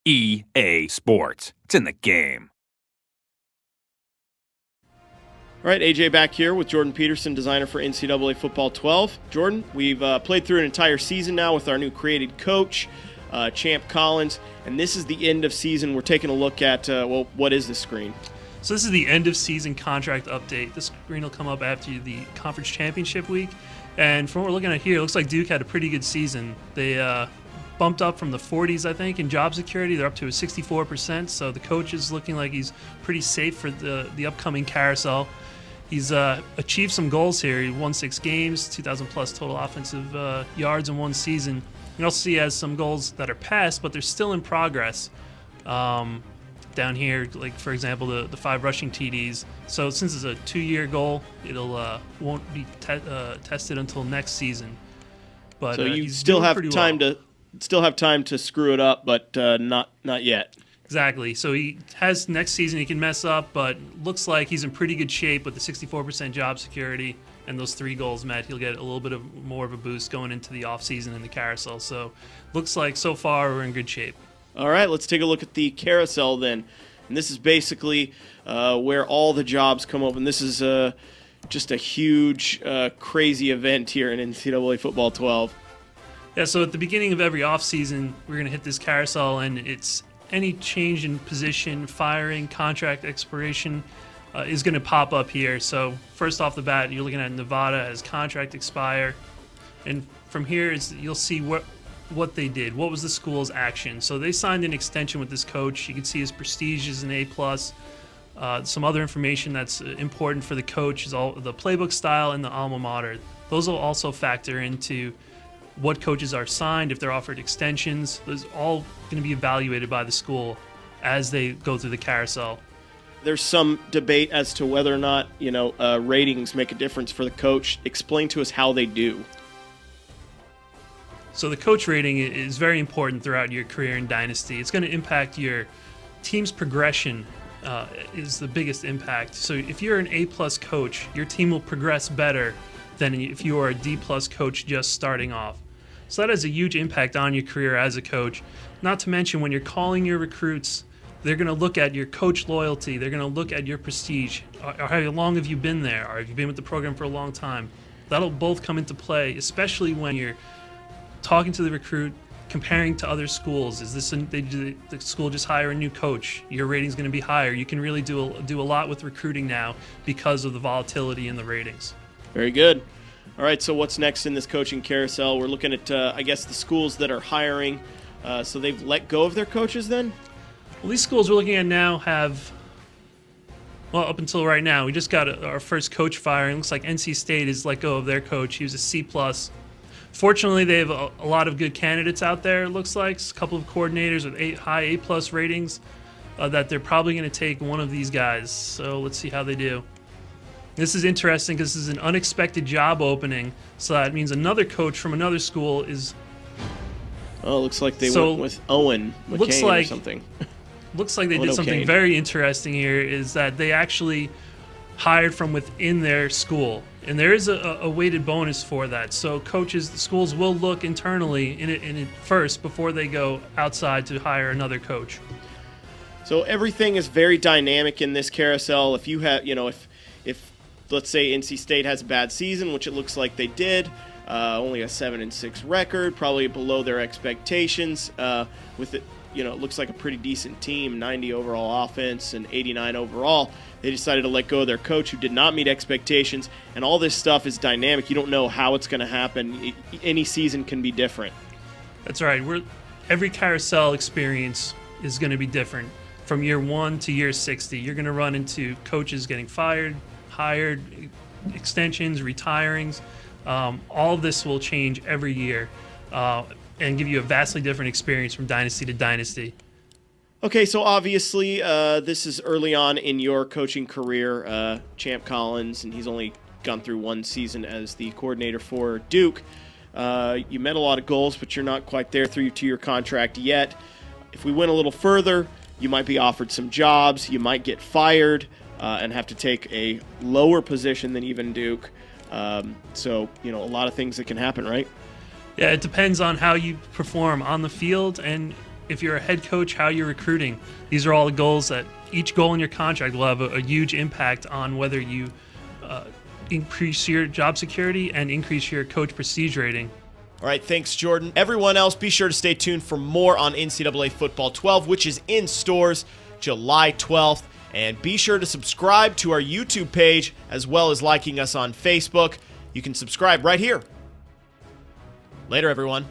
EA Sports. It's in the game. All right, AJ back here with Jordan Peterson, designer for NCAA Football 12. Jordan, we've played through an entire season now with our new created coach, Champ Collins, and this is the end of season. We're taking a look at, well, what is this screen? So this is the end of season contract update. This screen will come up after the conference championship week. And from what we're looking at here, it looks like Duke had a pretty good season. They bumped up from the 40s, I think, in job security. They're up to a 64%. So the coach is looking like he's pretty safe for the upcoming carousel. He's achieved some goals here. He won 6 games, 2,000 plus total offensive yards in one season. You also see he has some goals that are passed, but they're still in progress. Down here, like for example, the 5 rushing TDs. So since it's a 2-year goal, it'll won't be tested until next season. But so you still have time to screw it up, but not yet. Exactly. So he has next season he can mess up, but looks like he's in pretty good shape with the 64% job security and those 3 goals met. He'll get a little bit more of a boost going into the offseason in the carousel. So looks like so far we're in good shape. All right, let's take a look at the carousel then. And this is basically where all the jobs come open. This is just a huge, crazy event here in NCAA Football 12. Yeah, so at the beginning of every offseason, we're going to hit this carousel, and it's any change in position, firing, contract expiration is going to pop up here. So first off the bat, you're looking at Nevada as contract expire. And from here, you'll see what they did. What was the school's action? So they signed an extension with this coach. You can see his prestige is an A+. Some other information that's important for the coach is all the playbook style and the alma mater. Those will also factor into what coaches are signed, if they're offered extensions. Those are all going to be evaluated by the school as they go through the carousel. There's some debate as to whether or not, ratings make a difference for the coach. Explain to us how they do. So the coach rating is very important throughout your career in Dynasty. It's going to impact your team's progression is the biggest impact. So if you're an A+ coach, your team will progress better than if you are a D+ coach just starting off. So that has a huge impact on your career as a coach. Not to mention when you're calling your recruits, they're going to look at your coach loyalty. They're going to look at your prestige. How long have you been there? Or have you been with the program for a long time? That'll both come into play, especially when you're talking to the recruit, comparing to other schools. Is this the school just hire a new coach? Your rating's going to be higher. You can really do a lot with recruiting now because of the volatility in the ratings. Very good. All right, so what's next in this coaching carousel? We're looking at, I guess, the schools that are hiring. So they've let go of their coaches then? Well, these schools we're looking at now have, well, up until right now, we just got our first coach firing. Looks like NC State has let go of their coach. He was a C+. Fortunately, they have a lot of good candidates out there, it looks like. A couple of coordinators with high A+ ratings that they're probably going to take one of these guys. So let's see how they do. This is interesting because this is an unexpected job opening. So that means another coach from another school is... Oh, it looks like they went with Owen McCain or something. Looks like they did something very interesting here, is that they actually hired from within their school. And there is a weighted bonus for that. So the schools will look internally in it first before they go outside to hire another coach. So everything is very dynamic in this carousel. If you have, if let's say NC State has a bad season, which it looks like they did, only a 7-6 record, probably below their expectations. With it, it looks like a pretty decent team, 90 overall offense and 89 overall. They decided to let go of their coach who did not meet expectations, and all this stuff is dynamic. You don't know how it's going to happen. Any season can be different. That's right. Every carousel experience is going to be different. From year 1 to year 60, you're going to run into coaches getting fired, hired, extensions, retirings. All of this will change every year and give you a vastly different experience from dynasty to dynasty. Okay, so obviously this is early on in your coaching career, Champ Collins, and he's only gone through 1 season as the coordinator for Duke. You met a lot of goals, but you're not quite there through to your contract yet. If we went a little further, you might be offered some jobs, you might get fired and have to take a lower position than even Duke. So, a lot of things that can happen, right? Yeah, it depends on how you perform on the field and if you're a head coach, how you're recruiting. These are all the goals that each goal in your contract will have a huge impact on whether you increase your job security and increase your coach prestige rating. All right, thanks, Jordan. Everyone else, be sure to stay tuned for more on NCAA Football 12, which is in stores July 12th. And be sure to subscribe to our YouTube page as well as liking us on Facebook. You can subscribe right here. Later, everyone.